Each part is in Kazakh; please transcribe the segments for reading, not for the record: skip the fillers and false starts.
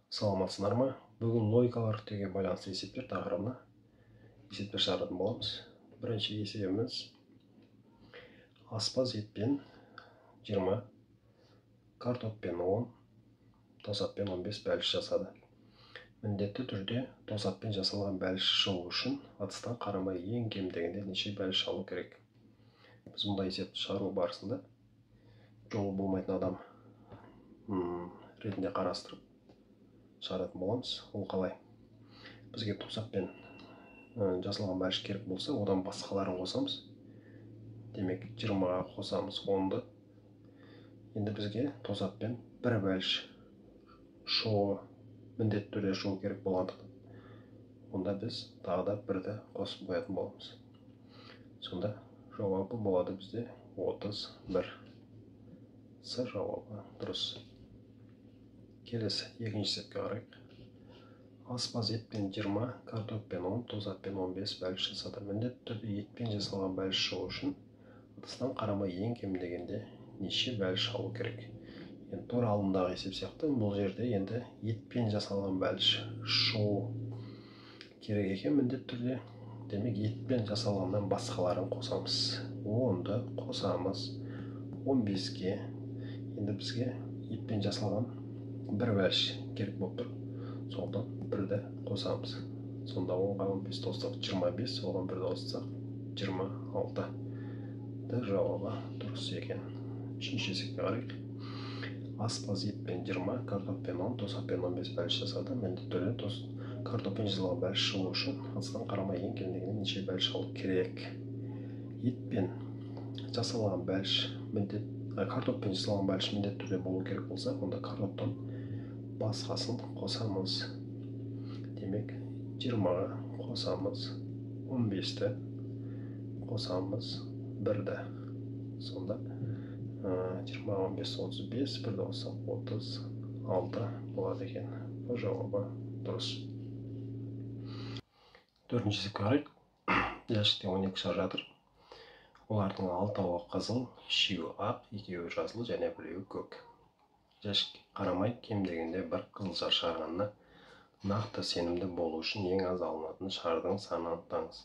Саламатсыздар ма? Бүгін логикалық үрдіге байланысты есептер тақырыбына есептер шығаратын боламыз. Бірінші есебіміз аспаз етпен 20, картоппен 10, тосаппен 15 бәліш жасады. Міндетті түрде тосаппен жасалған бәліш шығу үшін ыдыстан қарамай ең кем дегенде неше бәліш алу керек. Біз мұндай есепті шығару барысында жолы болмайтын адам ретінде қарастырып шығаратын боламыз. Ол қалай? Бізге тосаппен жасалған бәліш керек болса, одан басқаларын қосамыз. Демек 20-ға қосамыз 10-ды. Енді бізге тосаппен бір бәліш шығуы міндетті түрде шығу керек болғандықтан, онда біз тағы да бірді қосып қоятын боламыз. Сонда жауабы болады бізде 31. С жауабы дұрыс. Келесі екінші есепке қарайық. Аспаз етпен 20, картоппен 10, тосаппен 15 бәліш жасады. Міндетті түрде етпен жасалған бәліш шығу үшін ыдыстан қарамай ең кем дегенде неше бәліш алу керек. Енді тура алдындағы есеп сияқты, бұл жерде енді етпен жасалған бәліш шығу керек екен міндетті түрде. Демек етпен жасалғаннан басқаларын қосамыз. 10-ды қосамыз 15-ке. Енді бізге етпен жасалған бір бәліш керек болып тұр. Сондықтан бірді қосамыз. Сонда 10-ға 15 қоссақ 25, оған бірді қоссақ 26. Жауабы дұрыс екен. Үшінші есепке қарайық. Аспаз етпен 20, картоппен 10, тосаппен 15 бәліш жасады. Міндетті түрде картоппен жасалған бәліш шығу үшін ыдыстан қарамай ең кем дегенде неше бәліш алу керек. Етпен жасалған бәліш картоппен жасалған бәліш міндетті түрде болу керек болса, онда картоптан басқасын қосамыз. Демек 20-ға қосамыз 15-ті, қосамыз 1-ді. Сонда 20-ға 15 35, 1-ді қоссақ 36 болады екен. Бұл жауабы дұрыс. Төртінші есепке қарайық. Жәшікте 12 шар жатыр. Олардың 6-ы қызыл, 3-і ақ, 2-і жасыл және 1-і көк. Жәшікке қарамай кем дегенде бір қызыл шар шығарғанына нақты сенімді болу үшін ең аз алынатын шардың санын анықтаңыз.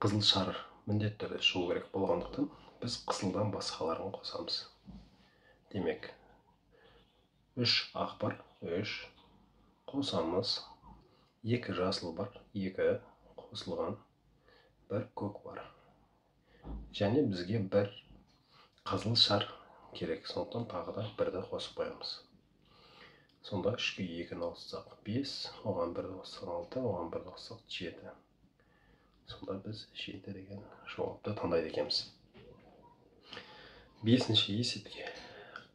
Қызыл шар міндетті түрде шығу керек болғандықтан, біз қызылдан басқаларын қосамыз. Демек 3 ақ бар, 3 қосамыз, 2 жасыл бар, 2 қосылған, 1 көк бар. Және бізге бір қызыл шар керек, сондықтан тағы да 1-ді қосып қоямыз. Сонда 3-ке 2-ні қоссақ 5, оған 1-ді қоссақ 6, оған 1-ді қоссақ 7. Сонда біз 7 деген жауапты таңдайды екенбіз. Бесінші есепке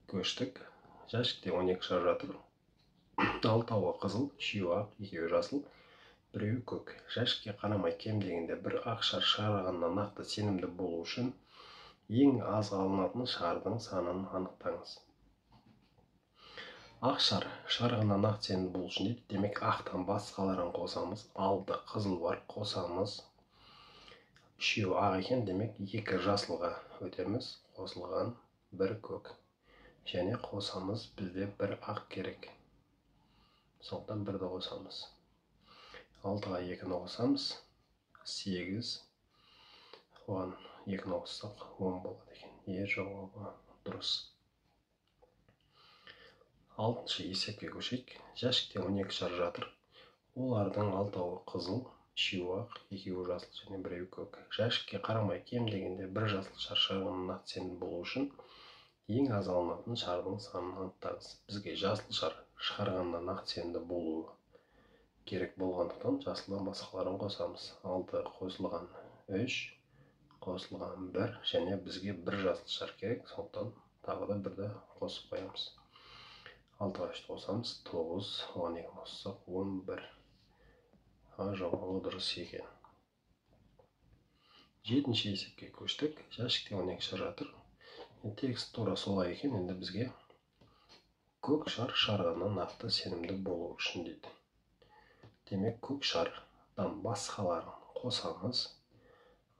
көштік. Жәшікте 12 шар жатыр. 6-ы қызыл, 3-і ақ, 2-і жасыл, 1-і көк. Жәшікке қарамай кем дегенде бір ақ шар шығарғанына нақты сенімді болу үшін ең аз алынатын шардың санын анықтаңыз. Ақ шар шығарғанына нақты сенімді болу үшін дейді. Демек ақтан басқаларын қосамыз. 6 қызыл бар, қосамыз. 3-і ақ екен, демек 2 жасылға өтеміз, қосылған 1 көк. Және қосамыз, бізде 1 ақ керек. Сондықтан 1-ді қосамыз. 6-ға 2-ні қосамыз, 8, оған 2-ні қоссақ 10 болады екен. Жауабы дұрыс. 6-шы есепке көшейік. Жәшікте 12 шар жатыр. Олардың 6-ы қызыл, 3-і ақ, 2-і жасыл және 1-і көк. Жәшікке қарамай кем дегенде бір жасыл шар шығарғанына нақты сенімді болу үшін ең аз алынатын шардың санын анықтаңыз. Бізге жасыл шар шығарғанына нақты сенімді болуы керек болғандықтан жасылдан басқаларын қосамыз. 6 қосылған 3, қосылған 1 және бізге бір жасыл шар керек, сондықтан тағы да 1-ді қосып қоямыз. 6-ға 3-ті қосамыз 9, оған 2-ні қоссақ 11. Жауабы дұрыс екен. 7-ші есепке көштік. Жәшікте 12 шар жатыр. Текст тура солай екен. Енді бізге көк шар шығарғанына нақты сенімді болу үшін дейді. Демек көк шардан басқаларын қосамыз.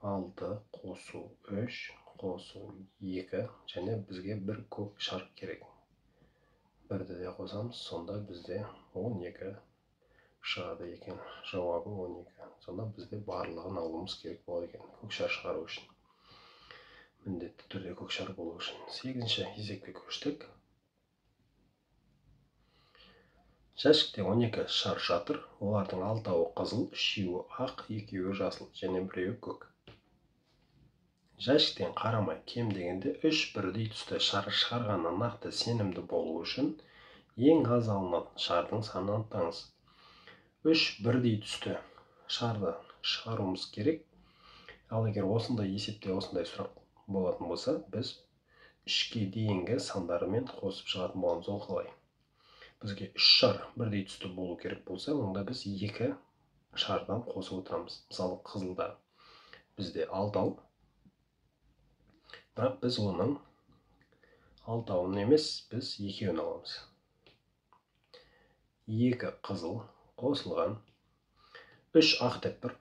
6 қосу 3, қосу 2 және бізге бір көк шар керек. бірді де қосамыз, сонда бізде 12 шығады екен. Жауабы 12. Сонда бізде барлығын алуымыз керек болады екен көкшар шығару үшін. Міндетті түрде көкшар болу үшін. 8-ші есепке көштік. Жәшікте 12 шар жатыр. Олардың 6-ы қызыл, 3-еуі ақ, 2-еуі жасыл және 1-еуі көк. Жәшіктен қарамай кем дегенде 3 бірдей түсті шар шығарғанына нақты сенімді болу үшін ең аз алынатын шардың санын анықтаңыз. 3 бірдей түсті шарды шығаруымыз керек. Ал егер осындай есепте осындай сұрақ болатын болса, біз 3-ке дейінгі сандарымен қосып шығатын боламыз. Ол қалай? Бізге 3 шар бірдей түсті болу керек болса, онда біз 2 шардан қосып отырамыз. Мысалы, қызылда бізде 6-ау, бірақ біз оның 6-ауын емес, біз 2-еуін аламыз. 2 қызыл қосылған 3 ақ деп тұр.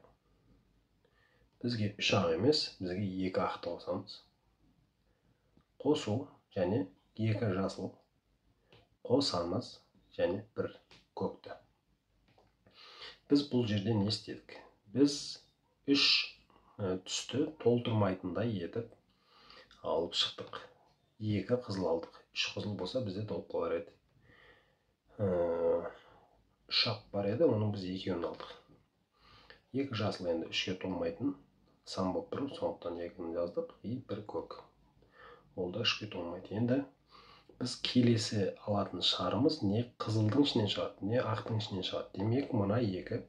Бізге 3 ақ емес, бізге 2 ақты қосамыз. Қосу және 2 жасыл қосамыз және 1 көкті. Біз бұл жерде не істедік? Біз 3 түсті толтырмайтындай етіп алып шықтық. 2 қызыл алдық. 3 қызыл болса бізде толып қалар еді. 3 ақ бар еді, оның біз 2-еуін алдық. 2 жасыл енді 3-ке толмайтын сан болып тұр, сондықтан 2-ні жаздық. 1 көк. Ол да 3-ке толмайды. Енді біз келесі алатын шарымыз не қызылдың ішінен шығады, не ақтың ішінен шығады. Демек, мына 2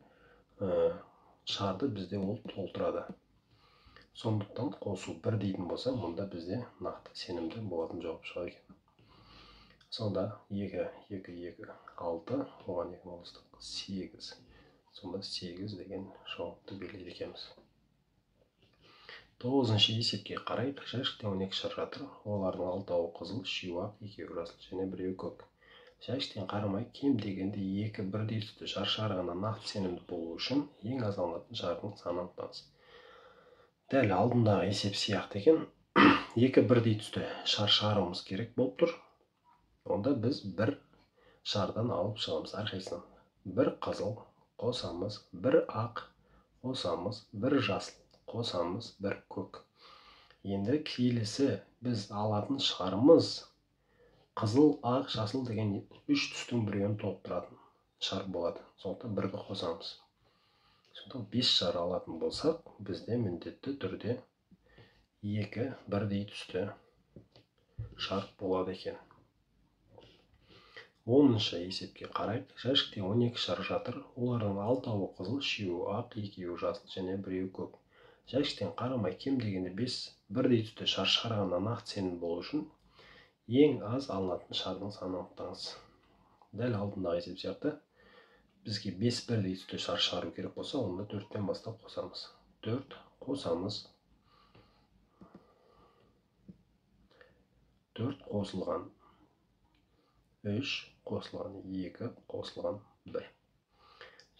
шарды бізде ол толтырады. Сондықтан қосу 1 дейтін болса, мұнда бізде нақты сенімді болатын жауап шығады екен. Сонда 2, 2, 2, 6, оған 2 қостық 8. Сонда 8 деген жауапты белгілейді екенбіз. 9-ші есепке қарайық. Жәшікте 12 шар жатыр. Олардың 6-ы қызыл, 3-еуі ақ, 2-еуі жасыл және 1-еуі көк. Жәшіктен қарамай кем дегенде 2 бірдей түсті шар шығарғанына нақты сенімді болу үшін ең аз алынатын шардың санын анықтаңыз. Дәл алдындағы есеп сияқты екен. 2 бірдей түсті шар шығаруымыз керек болып тұр. Онда біз 1 шардан алып шығамыз әрқайсынан. 1 қызыл қосамыз, 1 ақ қосамыз, 1 жасыл қосамыз, 1 көк. Енді келесі біз алатын шарымыз қызыл, ақ, жасыл деген 3 түстің біреуін толықтыратын шар болады. Сондықтан 1-ді қосамыз. Сондықтан 5 шар алатын болсақ, бізде міндетті түрде 2 бірдей түсті шар болады екен. 10-шы есепке қарайық. Жәшікте 12 шар жатыр. Олардың 6-ы қызыл, 3-еуі ақ, 2-еуі жасыл және 1-еуі көк. Жәшіктен қарамай кем дегенде 5 бірдей түсті шар шығарғанына нақты сенімді болу үшін ең аз алынатын шардың санын анықтаңыз. Дәл алдындағы есеп сияқты бізге 5 бірдей түсті шар шығару керек болса, онда 4-тен бастап қосамыз. 4 қосамыз. 4 қосылған 3 қосылған 2 қосылған 1.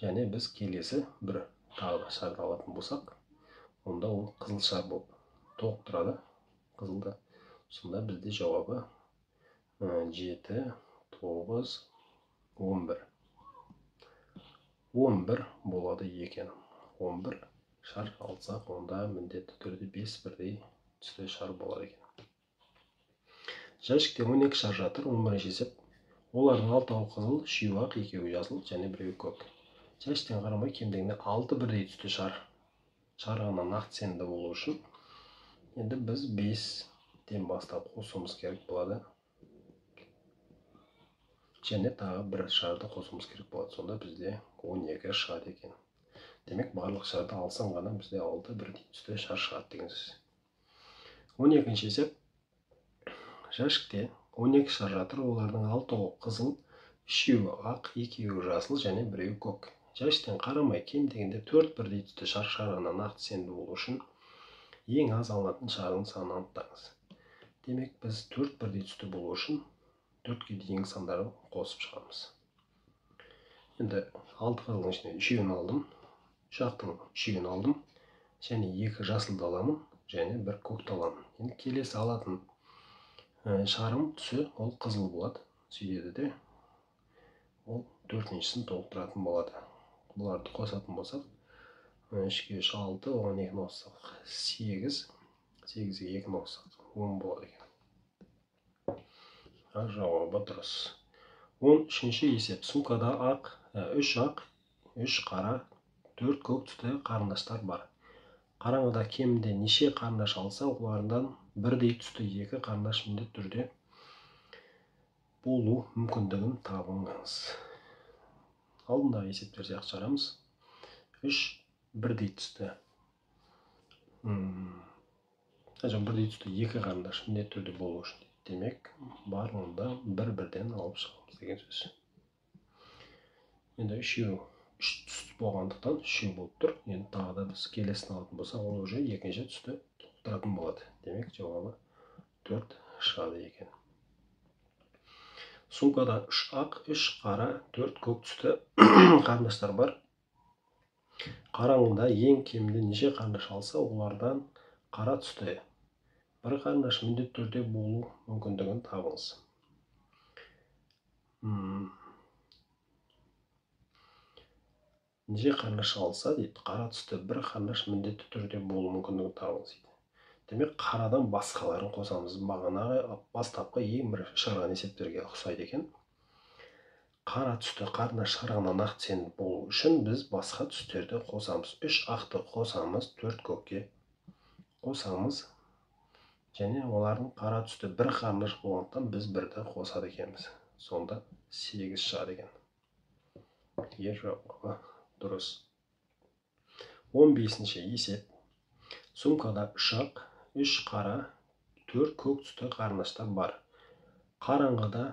Және біз келесі бір тағы шарды алатын болсақ, онда ол қызыл шар болып толықтырады қызылды. Сонда бізде жауабы 7, 9, 11. 11 болады екен. 11 шар алсақ, онда міндетті түрде 5 бірдей түсті шар болады екен. Жәшікте 12 шар жатыр. 11-ші есеп. Олардың 6-ы қызыл, 3-еуі ақ, 2-еуі жасыл және 1-еуі көк. Жәшіктен қарамай кем дегенде 6 бірдей түсті шар шығарғанына нақты сенімді болу үшін енді біз 5-тен бастап қосуымыз керек болады. Және тағы 1 шарды қосуымыз керек болады. Сонда бізде 12 шығады екен. Демек, барлық шарды алсаң ғана бізде 6 бірдей түсті шар шығады деген сөз. 12-ші есеп. Жәшікте 12 шар жатыр. Олардың 6-ы қызыл, 3-еуі ақ, 2-еуі жасыл және 1-еуі көк. Жәшіктен қарамай кем дегенде 4 бірдей түсті шар шығарғанына нақты сенімді болу үшін ең аз алынатын шардың санын анықтаңыз. Демек, біз 4 бірдей түсті болу үшін 4-ке дейінгі сандарды қосып шығамыз. Енді 6 қызылдың ішінен 3-еуін алдым, 3 ақтың 3-еуін алдым және 2 жасылды аламын және 1 көкті аламын. Енді келесі алатын шарым түсі ол қызыл болады. сөйтеді де ол төртіншісін толықтыратын болады. Бұларды қосатын болсақ, 3-ке 3 6, оған 2 қоссақ 8, 8-ге 2 қоссақ 10 болады екен. Жауабы дұрыс. 13-ші есеп. Сумкада 3 ақ, 3 қара, 4 көк түсті қарындаштар бар. Қараңғыда кемінде неше қарындаш алса, олардан бірдей түсті 2 қарындаш міндетті түрде болу мүмкіндігін табыңыз. Алдындағы есептер сияқты шығарамыз. 3 бірдей түсті. Бірдей түсті 2 қарындаш міндетті түрде болу үшін. Демек, барлығында бір-бірден алып шығамыз деген сөз. Енді 3 түс болғандықтан 3 болып тұр. Енді тағы да біз келесін алатын болсақ, ол уже екінші түсті толықтыратын болады. Демек, жауабы 4 шығады екен. Сумкада 3 ақ, 3 қара, 4 көк түсті қарындаштар бар. Қараңғыда ең кемінде неше қарындаш алса, олардан қара түсті бір қарындаш міндетті түрде болу мүмкіндігін табыңыз. Неше қарындаш алса дейді, қара түсті бір қарындаш міндетті түрде болу мүмкіндігін табыңыз дейді. Демек, қарадан басқаларын қосамыз. Бағанағы бастапқы ең бір шығарған есептерге ұқсайды екен. Қара түсті қарындаш шығарғаннан нақты сенімді болу үшін біз басқа түстерді қосамыз. 3 ақты қосамыз, 4 көкке қосамыз. Және олардың қара түсті бір қарындаш болғандықтан біз бірді қосады екенбіз. Сонда 8 шығады екен. Жауабы дұрыс. 15-ші есеп. Сумкада 3 ақ, 3 қара, 4 көк түсті қарындаштар бар. Қараңғыда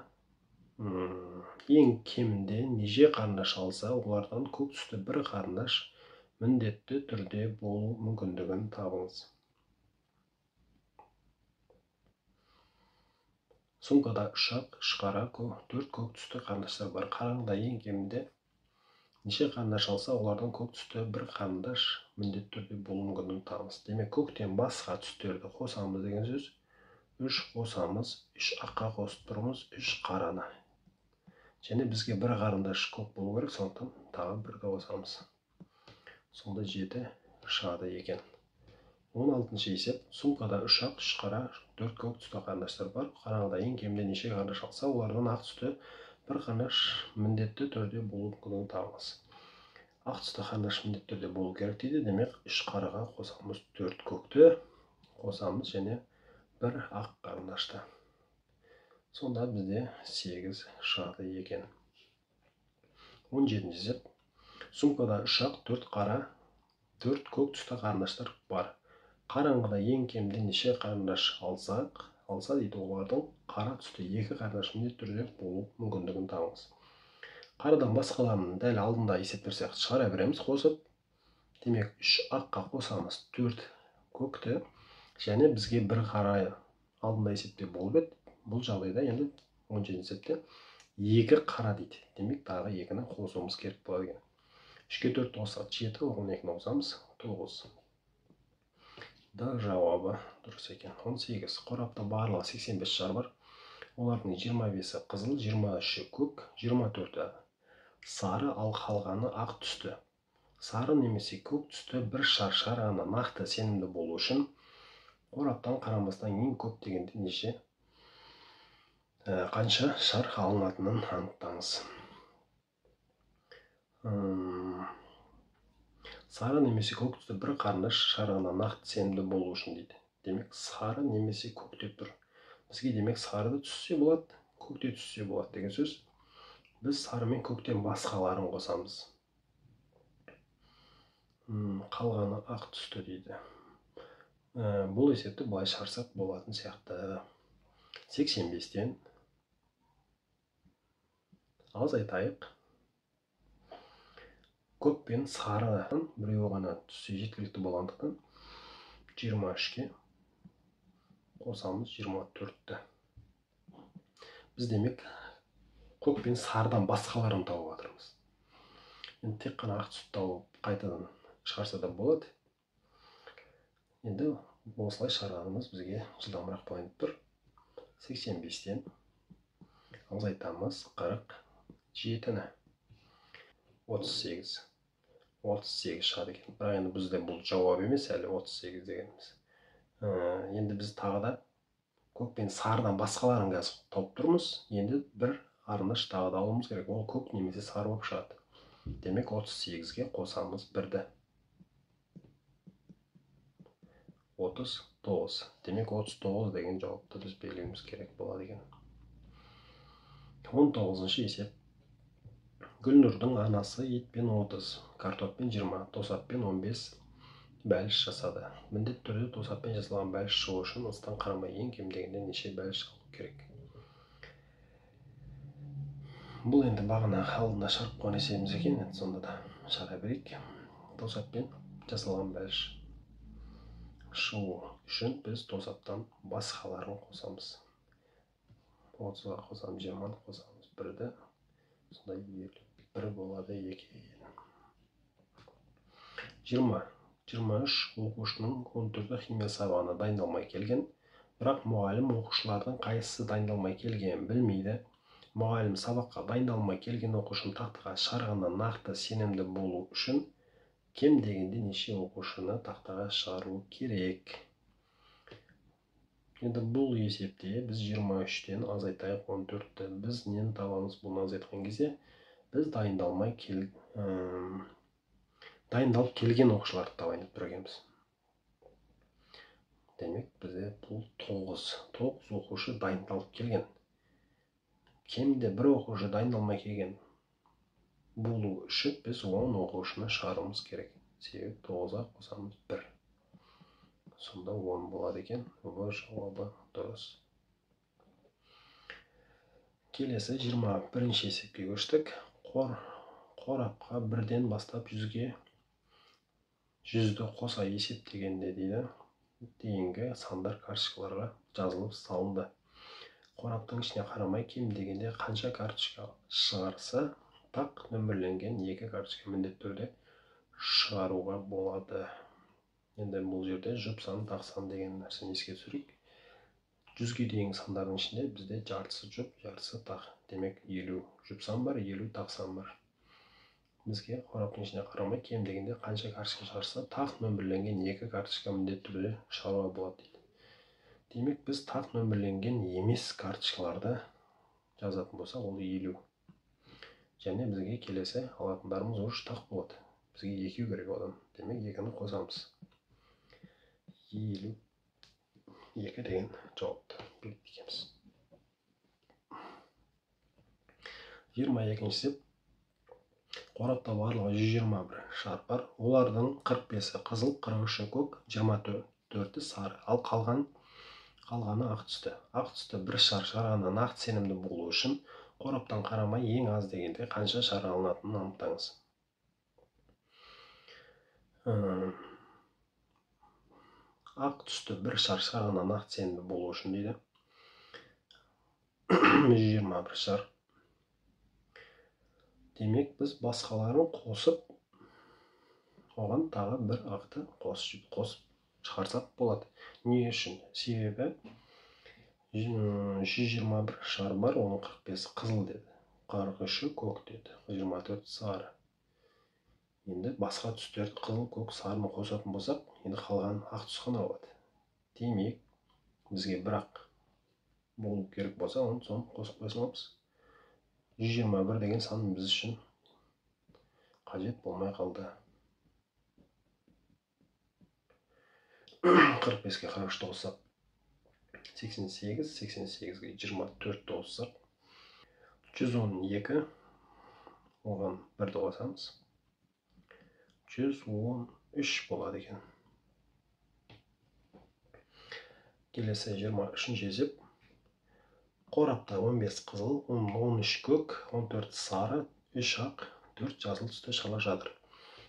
ең кемінде неше қарындаш алса, олардан көк түсті бір қарындаш міндетті түрде болу мүмкіндігін табыңыз. Сумкада 3 ақ, 3 қара, 4 көк түсті қарындаштар бар. Қараңғыда ең кемінде неше қарындаш алса, олардан көк түсті бір қарындаш міндетті түрде болу мүмкіндігін табыңыз. Демек, көктен басқа түстерді қосамыз деген сөз. 3 қосамыз, 3 аққа қосып тұрмыз, 3 қараны. Және бізге бір қарындаш көп болу керек, сондықтан тағы бірді қосамыз. Сонда 7 шығады екен. 16-ші есеп. Сумкада 3 ақ, 3 қара, 4 көк түсті қарындаштар бар. Қараңғыда ең кемінде неше қарындаш алса, олардан ақ түсті бір қарындаш міндетті түрде болу мүмкіндігін табыңыз. Ақ түсті қарындаш міндетті түрде болу керек дейді. Демек, 3 қараға қосамыз, 4 көкті қосамыз және бір ақ қарындашты. Сонда бізде 8 шығады екен. 17-ші есеп. Сумкада 3 ақ, 4 қара, 4 көк түсті қарындаштар бар. Қараңғыда ең кемінде неше қарындаш алса дейді, олардың қара түсті 2 қарындаш міндетті түрде болу мүмкіндігін табыңыз. Қарадан басқаларын дәл алдында есептер сияқты шығара береміз қосып. Демек, 3 аққа қосамыз, 4 көкті және бізге бір қара алдында есепте болып еді. Бұл жағдайда енді 17 есепте 2 қара дейді. Демек, тағы 2-ні қосуымыз керек болады екен. 3-ке 4 қоссақ 7, оған 2-ні қосамыз 9. Да, жауабы дұрыс екен. 18. Қорапта барлығы 85 шар бар. Олардың 25-і қызыл, 23-і көк, 24-і сары, ал қалғаны ақ түсті. Сары немесе көк түсті бір шар шығарғанда нақты сенімді болу үшін қораптан қарамастан ең көп дегенде қанша шар алынатынын анықтаңыз. Сары немесе көк түсті бір қарындаш шығарғанда нақты сенімді болу үшін дейді. Демек, сары немесе көк деп тұр. Бізге демек сары да түссе болады, көк те түссе болады деген сөз. Біз сары мен көктен басқаларын қосамыз. Қалғаны ақ түсті дейді. Бұл есепті былай шығарсақ болатын сияқты. 85-тен азайтайық. Көк пен сарыдан біреуі ғана түссе жеткілікті болғандықтан 23-ке қосамыз 24-ті. Біз демек көк пен сарыдан басқаларын тауып жатырмыз. Енді тек қана ақ түсті тауып қайтадан шығарса да болады. Енді осылай шығарғанымыз бізге жылдамырақ болайын тұр. 85-тен Азайтамыз 47-ні. 38. 38 шығады екен. Бірақ енді бізде бұл жауап емес, әлі 38 дегеніміз. Енді біз тағы да көк пен сарыдан басқаларын қазір тауып тұрмыз. Енді бір арныш тағы да алуымыз керек. Ол көк немесе сары болып шығады. Демек 38-ге қосамыз 1-ді. 39. Демек 39 деген жауапты біз белгілеуіміз керек болады екен. 19-шы есеп. Гүлнұрдың анасы етпен 30, картоппен 20, тосаппен 15 бәліш жасады. Міндетті түрде тосаппен жасалған бәліш шығу үшін ыстан қарамай ең кем дегенде неше бәліш алу керек? Бұл енді бағана алдында шығарып қойған есебіміз екен, енді сонда да шығара берейік. Тосаппен жасалған бәліш шығу үшін біз тосаптан басқаларын қосамыз. 30-ға қосамыз, 20-ны қосамыз, 1-ді, сонда 1 болады 2. 20. 23 оқушының 14-ті химия сабағына дайындалмай келген, бірақ мұғалім оқушылардың қайсысы дайындалмай келгенін білмейді. Мұғалім сабаққа дайындалмай келген оқушыны тақтаға шығарғанда нақты сенімді болу үшін кем дегенде неше оқушыны тақтаға шығару керек? Енді бұл есепте біз 23-тен азайтайық 14-ті. Біз нені табамыз бұны азайтқан кезде? Біз дайындалып келген оқушыларды табайын деп тұрғанбыз. Демек, бізде бұл 9 оқушы дайындалып келген. Кемде бір оқушы дайындалмай келген болу үшін біз 10 оқушыны шығаруымыз керек. Себебі 9-ға қосамыз 1. Сонда 10 болады екен. Бұл жауабы дұрыс. Келесі 21-ші есепке көштік. Қорапқа 1-ден бастап 100-ді қоса есептегенде дейінгі сандар карточкаларға жазылып салынды. Қораптың ішіне қарамай кем дегенде қанша карточка шығарса, тақ нөмірленген 2 карточка міндетті түрде шығаруға болады. Енді бұл жерде жұп сан, тақ сан деген нәрсені еске түсірейік. 100-ге дейінгі сандардың ішінде бізде жартысы жұп, жартысы тақ. Демек 50 жұп сан бар, 50 тақ сан бар. Бізге қораптың ішіне қарамай кем дегенде қанша карточка шығарса, тақ нөмірленген 2 карточка міндетті түрде шығаруға болады дейді. Демек біз тақ нөмірленген емес карточкаларды жазатын болса, ол 50. Және бізге келесі алатындарымыз уже тақ болады. Бізге 2 керек одан. Демек 2-ні қосамыз. 52 деген жауапты біліп екенбіз. 22-ші есеп. Қорапта барлығы 121 шарап бар. Олардың 45-і қызыл, 43-і көк, 24-і сары. Ал қалғаны ақ түсті. Ақ түсті бір шар шығарғанда нақты сенімді болу үшін қораптан қарамай ең аз дегенде қанша шар алынатынын анықтаңыз. Ақ түсті бір шар шығарғанда нақты сенімді болу үшін дейді. 121 шар. Демек, біз басқаларын қосып, оған тағы бір ақты қосып шығарсақ болады. Не үшін? Себебі 121 шар бар, оның 45-і қызыл деді, 43-і көк деді, 24-і сары. Енді басқа түстерді қызыл, көк, сарыны қосатын болсақ, енді қалған ақ түс қана болады. Демек, бізге бір ақ болу керек болса, оны соны қосып қойсаңыз, 121 деген сан біз үшін қажет болмай қалды. 45-ке 43-ті қоссақ 88, 88-ге 24-ті қоссақ 112, оған 1-ді қосамыз, 113 болады екен. Келесі 23-ші есеп. Қорапта 15 қызыл, 13 көк, 14 сары, 3 ақ, 4 жасыл түсті шала жатыр.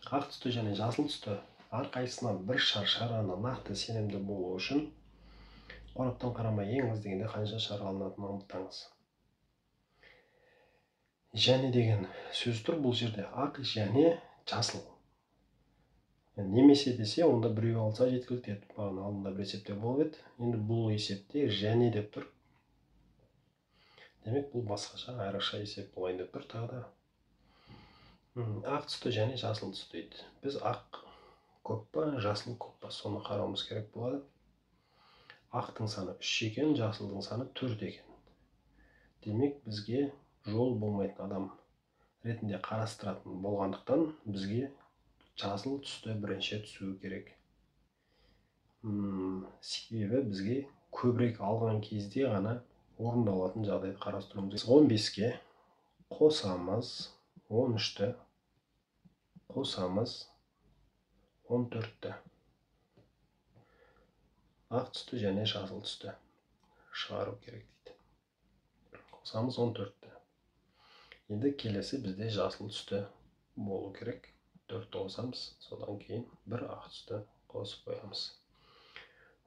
Ақ түсті және жасыл түсті әрқайсысына бір шар шығарғанда нақты сенімді болу үшін қораптан қарамай ең аз дегенде қанша шар алынатынын анықтаңыз. Және деген сөз тұр бұл жерде. Ақ және жасыл. Немесе десе, онда біреу алса жеткілікті еді. Бағана алдында бір есепте болып еді. Енді бұл есепте және деп тұр. Демек бұл басқаша айрықша есеп болайын деп тұр тағы да. Ақ түсті және жасыл түсті дейді. Біз ақ көп па, жасыл көп па, соны қарауымыз керек болады. Ақтың саны 3 екен, жасылдың саны 4 екен. Демек бізге жол болмайтын адам ретінде қарастыратын болғандықтан бізге жасыл түсті бірінші түсуі керек. Себебі бізге көбірек алған кезде ғана орындалатын жағдайды қарастыруымыз. 15-ке қосамыз 13-ті, қосамыз 14-ті. Ақ түсті және жасыл түсті шығару керек дейді. Қосамыз 14-ті. Енді келесі бізде жасыл түсті болу керек. 4-ті қосамыз, содан кейін бір ақ түсті қосып қоямыз.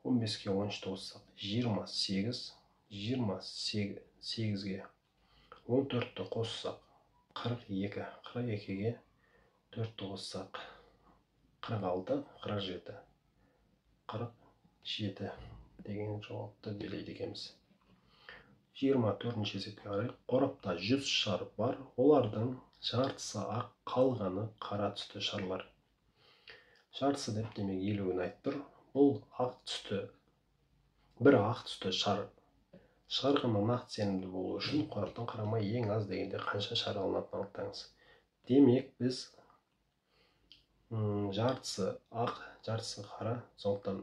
15-ке 13-ті қоссақ 28, 28-ге 14-ті қоссақ 42, 42-ге 4-ті қоссақ 46, 47, 47 деген жауапты белгілейді екенбіз. 24-ші есепке қарайық. Қорапта 100 шар бар, олардың жартысы ақ, қалғаны қара түсті шарлар. Жартысы деп демек 50-ін айтып тұр. Бұл ақ түсті, бір ақ түсті шар шығарғаны нақты сенімді болу үшін қораптан қарамай ең аз дегенде қанша шар алынатынын анықтаңыз. Демек біз жартысы ақ, жартысы қара, сондықтан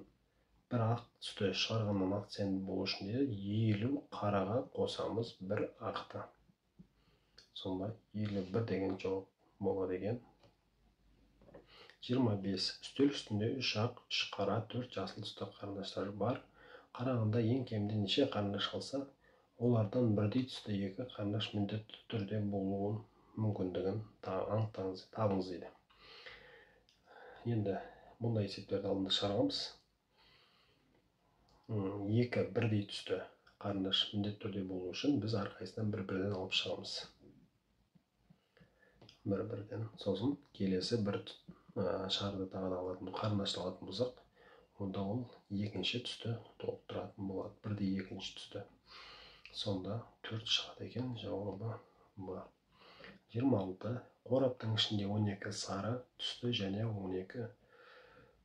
бір ақ түсті шығарғаны нақты сенімді болу үшін де 50 қараға қосамыз бір ақты. Сонда 51 деген жауап болады екен. 25. Үстел үстінде 3 ақ, 3 қара, 4 жасыл түсті қарындаштар бар. Қарағанда ең кемінде неше қарындаш алса, олардан бірдей түсті 2 қарындаш міндетті түрде болуын мүмкіндігін табыңыз дейді. Енді бұндай есептерді алдында шығарамыз. 2 бірдей түсті қарындаш міндетті түрде болу үшін біз әрқайсынан бір-бірден алып шығамыз. Бір-бірден. Сосын келесі бір шарды тағы да алатын, қарындашты алатын болсақ, онда ол екінші түсті толықтыратын болады. Бірдей екінші түсті. Сонда 4 шығады екен, жауабы Б. 26. Қораптың ішінде 12 сары түсті және 12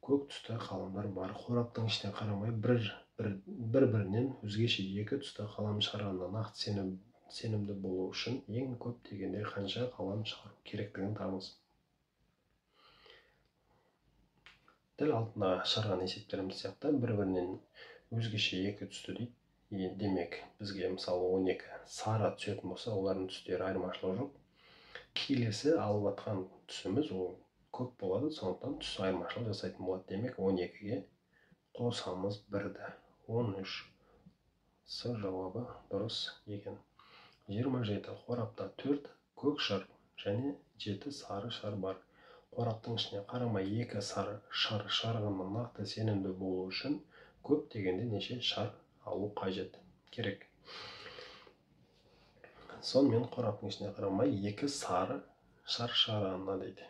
көк түсті қаламдар бар. Қораптың ішіне қарамай бір-бірінен өзгеше 2 түсті қалам шығарғанда нақты сенімді болу үшін ең көп дегенде қанша қалам шығару керектігін табыңыз. Дәл алдында шығарған есептеріміз сияқты бір-бірінен өзгеше 2 түсті дейді. Демек бізге мысалы 12 сары түсетін болса, олардың түстері айырмашылығы жоқ. Келесі алып атқан түсіміз ол көп болады, сондықтан түс айырмашылық жасайтын болады. Демек 12-ге қосамыз 1-ді. 13. С жауабы дұрыс екен. 27. Қорапта 4 көк шар және 7 сары шар бар. Қораптың ішіне қарамай 2 сары шар шығарғаны нақты сенімді болу үшін көп дегенде неше шар алу қажет керек. Сонымен қораптың ішіне қарамай 2 сары шар шығарғанына дейді.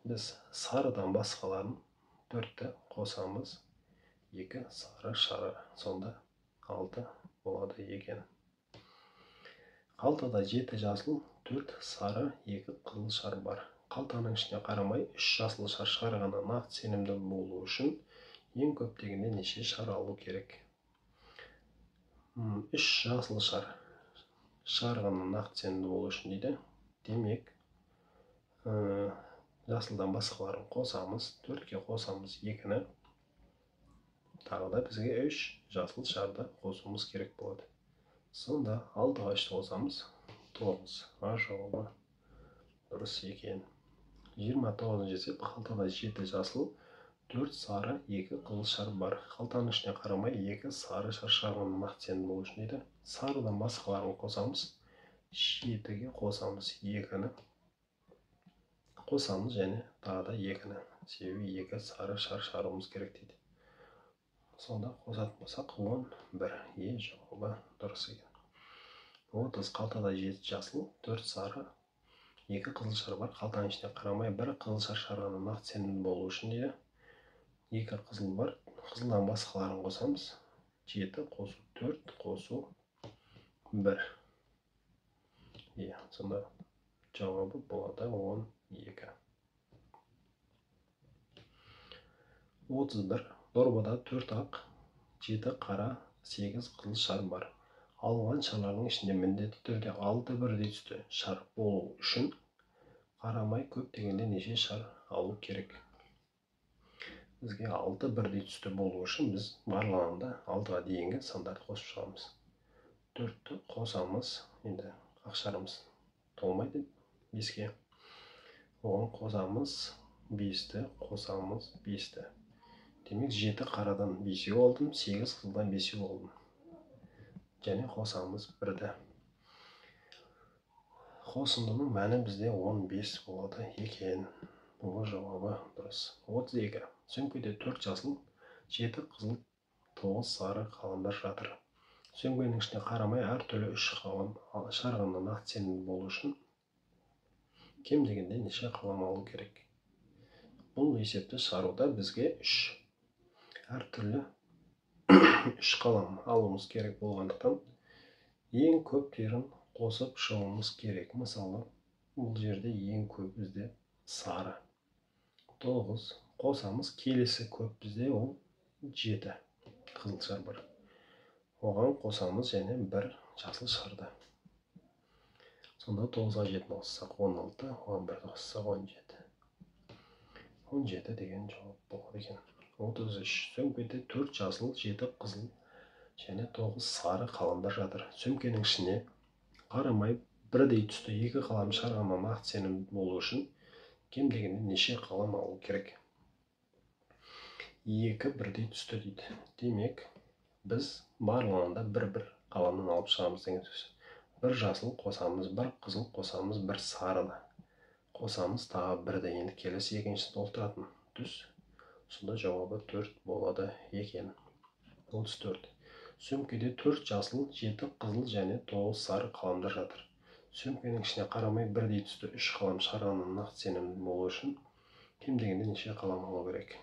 Біз сарыдан басқаларын 4-ті қосамыз, 2 сары шары, сонда 6 болады екен. Қалтада 7 жасыл, 4 сары, 2 қызыл шар бар. Қалтаның ішіне қарамай 3 жасыл шар шығарғаны нақты сенімді болу үшін ең көп дегенде неше шар алу керек. 3 жасыл шар шығарғаны нақты сенімді болу үшін дейді. Демек жасылдан басқаларын қосамыз, 4-ке қосамыз 2-ні. Тағы да бізге 3 жасыл шарды қосуымыз керек болады. Сонда 6-ға 3-ті қосамыз 9. А жауабы дұрыс екен. 29-шы есеп. Қалтада 7 жасыл, 4 сары, 2 қызыл шар бар. Қалтаның ішіне қарамай 2 сары шар шығарғаны нақты сенімді болу үшін дейді. Сарыдан басқаларын қосамыз, 7-ге қосамыз 2-ні. Қосамыз және тағы да 2-ні. Себебі 2 сары шар шығаруымыз керек дейді. Сонда қосатын болсақ 11. Жауабы дұрыс екен. 30. Қалтада 7 жасыл, 4 сары, 2 қызыл шар бар. Қалтаның ішіне қарамай 1 қызыл шар шығарғаны нақты сенімді болу үшін дейді. 2 қызыл бар. Қызылдан басқаларын қосамыз. 7 қосу 4 қосу 1. Иә, сонда жауабы болады 12. 31. Дорбада 4 ақ, 7 қара, 8 қызыл шар бар. Алынған шарлардың ішінде міндетті түрде 6 бірдей түсті шар болу үшін қарамай көп дегенде неше шар алу керек? Бізге 6 бірдей түсті болу үшін біз барлығында 6-ға дейінгі сандарды қосып шығамыз. 4-ті қосамыз, енді қақшарымыз толмайды 5-ке. Оған қосамыз 5-ті, қосамыз 5-ті. Демек 7 қарадан 5-еу алдым, 8 қызылдан 5-еу алдым. Және қосамыз 1-ді. Қосындының мәні бізде 15 болады екен. Бұл жауабы дұрыс. 32. Сөмкеде 4 жасыл, 7 қызыл, 9 сары қаламдар жатыр. Сөмкенің ішіне қарамай әртүрлі 3 қалам шығарғанда нақты сенімді болу үшін кем дегенде неше қалам алу керек? Бұл есепті шығаруда бізге 3 әртүрлі 3 қалам алуымыз керек болғандықтан ең көптерін қосып шығуымыз керек. Мысалы, бұл жерде ең көп бізде сары 9 қосамыз, келесі көп бізде ол 7 қызыл шар бар. Оған қосамыз және 1 жасыл шарды. Сонда 9-ға 7 қоссақ 16, оған 1 қоссақ 17. 17 деген жауап болады екен. 33. Сөмкеде 4 жасыл, 7 қызыл және 9 сары қаламдар жатыр. Сөмкенің ішіне қарамай бірдей түсті 2 қалам шығарғанға нақты сенімді болу үшін кем дегенде неше қалам алу керек? 2 бірдей түсті дейді. Демек, біз барлығында 1-1 қаламнан алып шығамыз деген сөз. 1 жасыл қосамыз, 1 қызыл қосамыз, 1 сарыны қосамыз, тағы 1-ді. Енді келесі екіншісін толтыратын түс. Сонда жауабы 4 болады екен. 34. Сөмкеде 4 жасыл, 7 қызыл және 9 сары қаламдар жатыр. Сөмкенің ішіне қарамай бірдей түсті 3 қалам шығарғанына нақты сенімді болу үшін кем дегенде неше қалам алу керек?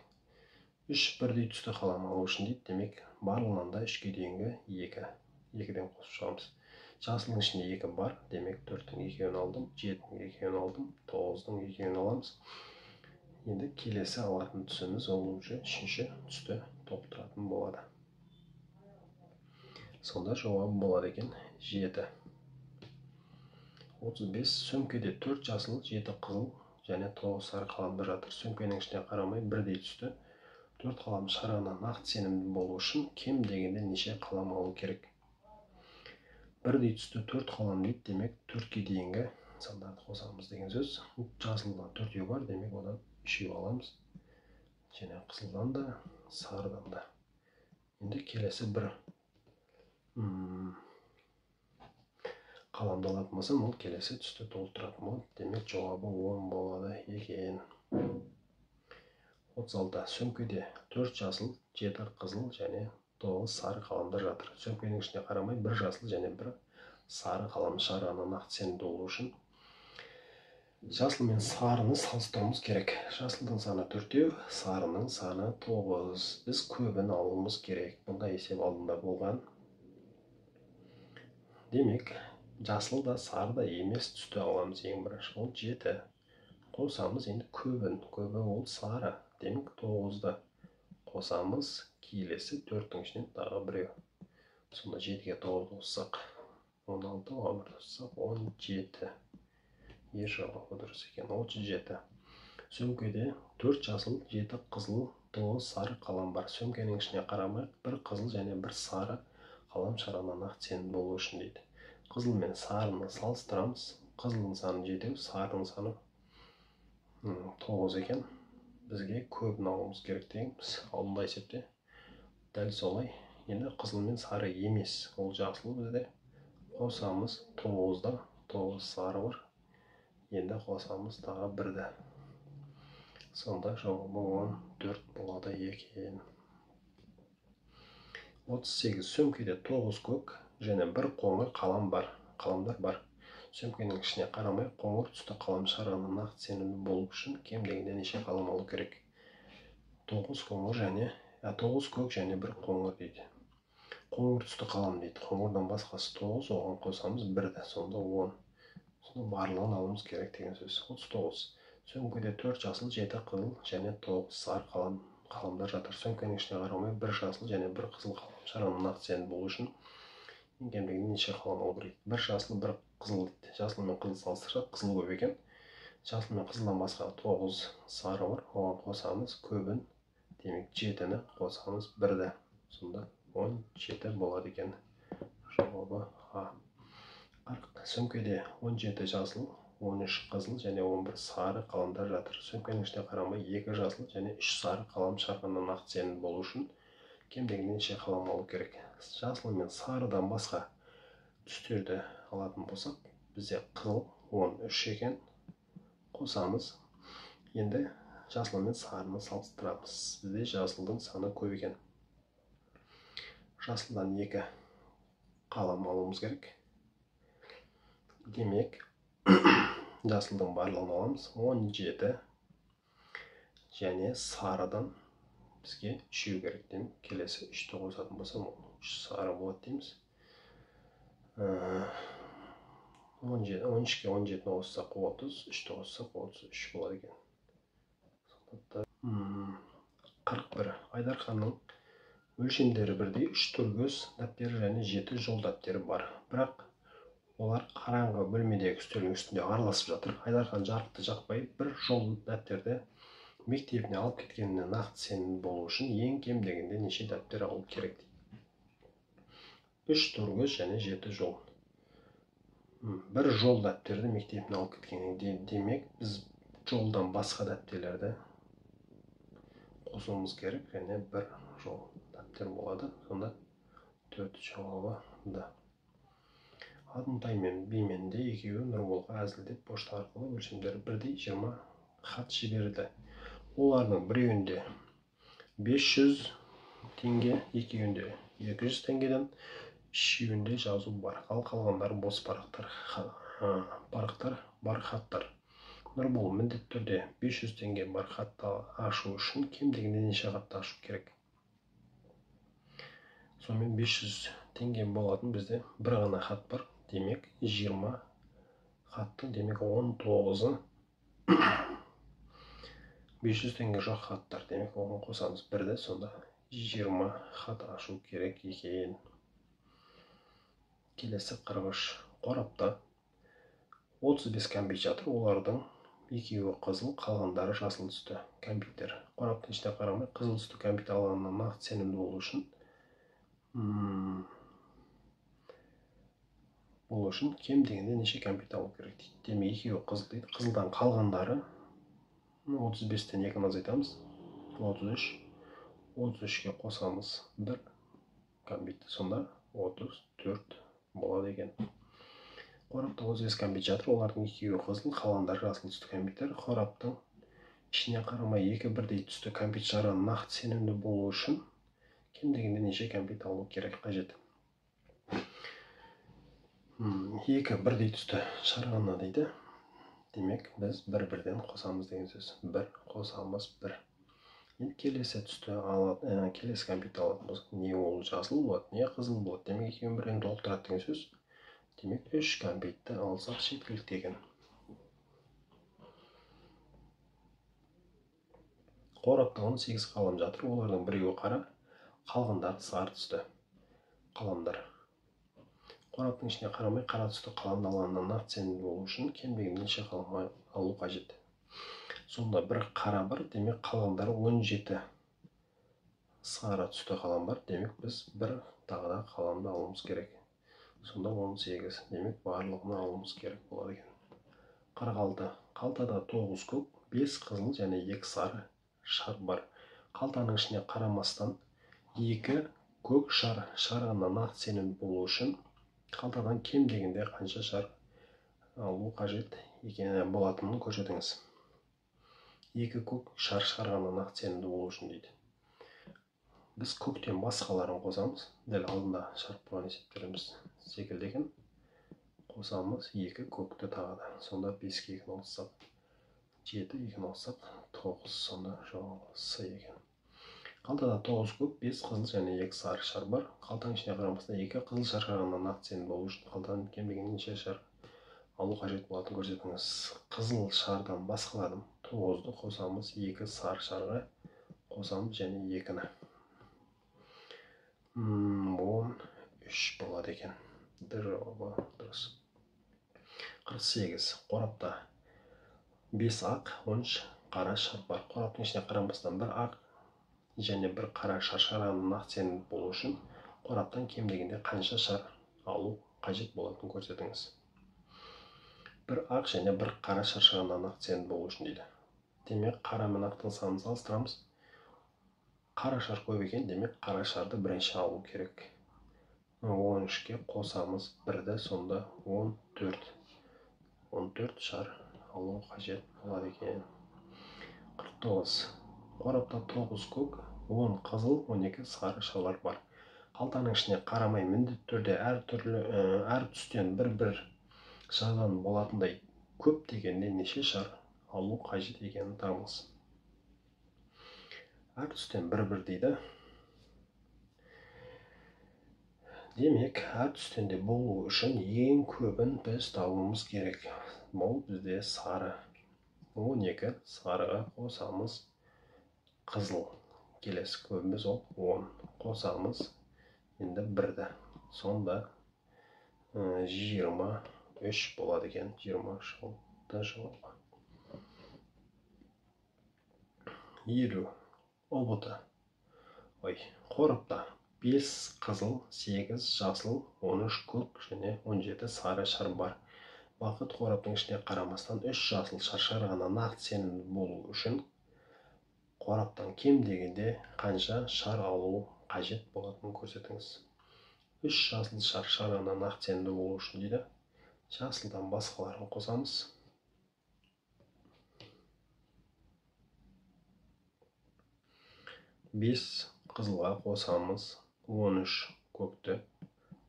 3 бірдей түсті қалам алу үшін дейді. Демек, барлығында 3-ке дейінгі 2. 2-ден қосып шығамыз. Жасылдың ішінде 2 бар. Демек, 4-тің 2-ін алдым, 7-дің 2-ін алдым, 9-дың 2-ін аламыз. Енді келесі алатын түсіміз ол уже 3-ші түсті толтыратын болады. Сонда жауабы болады екен 7. 35. Сөмкеде 4 жасыл, 7 қызыл және 9 сары қаламдар жатыр. Сөмкенің ішіне қарамай бірдей түсті 4 қалам шығарғанына нақты сенімді болу үшін кем дегенде неше қалам алу керек? Бірдей түсті 4 қалам дейді. Демек, 4-ке дейінгі сандарды қосамыз деген сөз. Жасылдан 4-еу бар, демек одан 3-еу аламыз. Және қызылдан да, сарыдан да. Енді келесі бір қаламды алатын болсам, ол келесі түсті толтыратын болады. Демек, жауабы 10 болады екен. 36. Сөмкеде 4 жасыл, 7 қызыл және 9 сары қаламдар жатыр. Сөмкенің ішіне қарамай 1 жасыл және 1 сары қалам шығарғанына нақты сенімді болу үшін жасыл мен сарыны салыстыруымыз керек. Жасылдың саны 4-еу, сарының саны 9. Біз көбін алуымыз керек. Бұнда есеп алдында болған. Демек, жасыл да сары да емес түсті аламыз ең бірінші. Ол 7. Қосамыз енді көбін. Көбі ол сары. Демек, 9-ды қосамыз, келесі 4-тің ішінен тағы 1-еу. Сонда 7-ге 9 қоссақ 16, оған 1 қоссақ 17. Жауабы дұрыс екен. 37. Сөмкеде 4 жасыл, 7 қызыл, 9 сары қалам бар. Сөмкенің ішіне қарамай 1 қызыл және 1 сары қалам шығарғанына нақты сенімді болу үшін дейді. Қызыл мен сарыны салыстырамыз. Қызылдың саны 7, сарының саны 9 екен. Бізге көбін алуымыз керек дегенбіз. Алдында есепте дәл солай. Енді қызыл мен сары емес, ол жасыл бізде. Қосамыз 9-да, 9 сары бар. Енді қосамыз тағы 1-ді. Сонда жауабы 14 болады екен. 38. Сөмкеде 9 көк және 1 қоңыр қаламдар бар. Сөмкенің ішіне қарамай қоңыр түсті қалам шығарғанына нақты сенімді болу үшін кем дегенде неше қалам алу керек? 9 көк және 1 қоңыр дейді. Қоңыр түсті қалам дейді. Қоңырдан басқасы 9, оған қосамыз 1-ді. Сонда 10. барлығын алуымыз керек деген сөз. 39. Сөмкеде 4 жасыл, 7 қызыл және 9 сары қаламдар жатыр. Сөмкенің ішіне қарамай 1 жасыл және 1 қызыл қалам шараны нақты сенімді болу үшін ең кемдігінде неше қалам алу керек? 1 жасыл, 1 қызыл дейді. Жасыл мен қызыл салыстырсақ, қызыл көп екен. Жасыл мен қызылдан басқа 9 сары бар. Оған қосамыз көбін. Демек 7-ні қосамыз 1-ді. Сонда 17 болады екен. Жауабы А. Сөмкеде 17 жасыл, 13 қызыл және 11 сары қаламдар жатыр. Сөмкенің ішіне қарамай 2 жасыл және 3 сары қалам шарғанына нақты сенімді болу үшін кем дегенде неше қалам алу керек? Жасыл мен сарыдан басқа түстерді алатын болсақ, бізде қызыл 13 екен. Қосамыз. Енді жасыл мен сарыны салыстырамыз. Бізде жасылдың саны көп екен. Жасылдан 2 қалам алуымыз керек. Демек, жасылдың барлығын аламыз. 17 және сарыдан бізге 3 керек. Демек, келесі 3-ті қосатын болсам, 3 сары болады дейміз. 13-ке 17-ні қоссақ 30, 3-ті қоссақ 33 болады екен. 41. Айдарханның өлшемдері бірдей 3 түргөз дәптері және 7 жол дәптері бар. Бірақ олар қараңғы бөлмедегі үстелдің үстінде араласып жатыр. Айдархан жарықты жақпай бір жол дәптерді мектебіне алып кеткеніне нақты сенімді болу үшін ең кем дегенде неше дәптер алу керек дейді. 3 түргөз және 7 жол. Бір жол дәптерді мектебіне алып кеткеніне демек, біз жолдан басқа дәптерлерді қосуымыз керек, және бір жол дәптер болады. Сонда 4 жауабы да. Адымтай мен Бименде екеуі Нұрболға әзілдеп пошта арқылы өлшемдері бірдей 20 хат жіберді. Олардың біреуінде 500 теңге, екеуінде 200 теңгеден, үшеуінде жазу бар. Ал қалғандары бос парақтар бар хаттар. Нұрбол міндетті түрде 500 теңге бар хатты ашу үшін кем дегенде неше хатты ашу керек? Сонымен 500 теңге болатын бізде бір ғана хат бар. Демек 20 хатты, демек 19-ы 500 теңге жоқ хаттар. Демек оған қосамыз 1-ді, сонда 20 хат ашу керек екен. Келесі 43. Қорапта 35 кәмпит жатыр. Олардың екеуі қызыл, қалғандары жасыл түсті кәмпиттер. Қораптың ішіне қарамай қызыл түсті кәмпит алғанына нақты сенімді болу үшін кем дегенде неше кәмпит алу керек дейді. Демек, екеуі қызыл дейді. Қызылдан қалғандары 35-тен 2-ні азайтамыз. 33. 33-ке қосамыз 1 кәмпит. Сонда 34 болады екен. Қорапта 35 кәмпит жатыр. Олардың екеуі қызыл, қалғандары жасыл түсті кәмпиттер. Қораптың ішіне қарамай 2 бірдей түсті кәмпит шарғанына нақты сенімді болу үшін кем дегенде неше кәмпит алу керек қажет? 2 бірдей түсті шарғанына дейді. Демек, біз бір-бірден қосамыз деген сөз. 1 қосамыз 1. Енді келесі түсті алады, келесі кәмпит алатын болсақ, не ол жасыл болады, не қызыл болады. Демек, екеуін бірден толықтырады деген сөз. Демек, 3 кәмпитті алсақ жеткілікті екен. Қорапта 18 қалам жатыр. Олардың біреуі қара, қалғандары сары түсті қаламдар. Қораптың ішіне қарамай қара түсті қаламды алғанына нақты сенімді болу үшін кем дегенде неше қалам алу қажет? Сонда бір қара бар, демек қалғандары 17 сары түсті қалам бар. Демек, біз бір тағы да қаламды алуымыз керек. Сонда 18. Демек, барлығын алуымыз керек болады екен. 46. Қалтада 9 көк, 5 қызыл және 2 сары шар бар. Қалтаның ішіне қарамастан 2 көк шарғанына нақты сенімді болу үшін қалтадан кем дегенде қанша шар алу қажет екені болатынын көрсетіңіз. 2 көк шар шығарғанына нақты сенімді болу үшін дейді. Біз көктен басқаларын қосамыз. Дәл алдында шығарып қойған есептеріміз секілді екен. Қосамыз 2 көкті тағы да. Сонда 5-ке 2-ні қоссақ 7, 2-ні қоссақ 9. Сонда жауабы С екен. Қалтада 9 көк, 5 қызыл және 2 сары шар бар. Қалтаның ішіне қарамастан 2 қызыл шар шығарғанына нақты сенімді болу үшін қалтадан кем дегенде неше шар алу қажет болатын көрсетіңіз. Қызыл шардан басқаладым. 9-ды қосамыз, 2 сары шарға қосамыз және 2-ні. 13 болады екен. Жауабы дұрыс. 48. Қорапта 5 ақ, 13 қара шар бар. Қораптың ішіне қарамастан бір ақ және бір қара шар шығарғанын нақты сенімді болу үшін қораптан кем дегенде қанша шар алу қажет болатынын көрсетіңіз. Бір ақ және бір қара шар шығарғанына нақты сенімді болу үшін дейді. Демек, қара мен ақтың санын салыстырамыз. Қара шар көп екен, демек қара шарды бірінші алу керек. 13-ке қосамыз 1-ді, сонда 14. 14 шар алу қажет болады екен. 49. Қорапта 9 көк, 10 қызыл, 12 сары шарлар бар. Қалтаның ішіне қарамай міндетті түрде әр түстен бір шардан болатындай көп дегенде неше шар алу қажет екенін табыңыз. Әр түстен бір дейді. Демек, әр түстен де болу үшін ең көбін біз табуымыз керек. Бұл бізде сары. 12 сарыға қосамыз қызыл. Келесі көбіміз ол 10. Қосамыз енді 1-ді. Сонда 23 болады екен. 23 олды жауабы. 50. Ұбыты. Қорапта 5 қызыл, 8 жасыл, 13 көк және 17 сары шар бар. Бақыт қораптың ішіне қарамастан 3 жасыл шар шығарғанына нақты сенімді болу үшін қораптан кем дегенде қанша шар алу қажет болатынын көрсетіңіз. 3 жасыл шар шығарғанына нақты сенімді болу үшін дейді. Жасылдан басқаларын қосамыз. 5 қызылға қосамыз, 13 көкті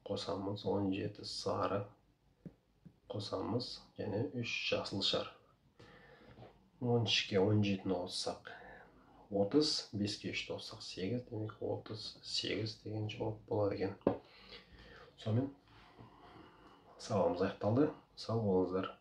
қосамыз, 17 сары қосамыз және 3 жасыл шар. 13-ке 17-ні қоссақ 30, 5-ке 3-ті қоссақ 8, демек 38 деген жауап болады екен. Сонымен сабағымыз аяқталды. Сау болыңыздар.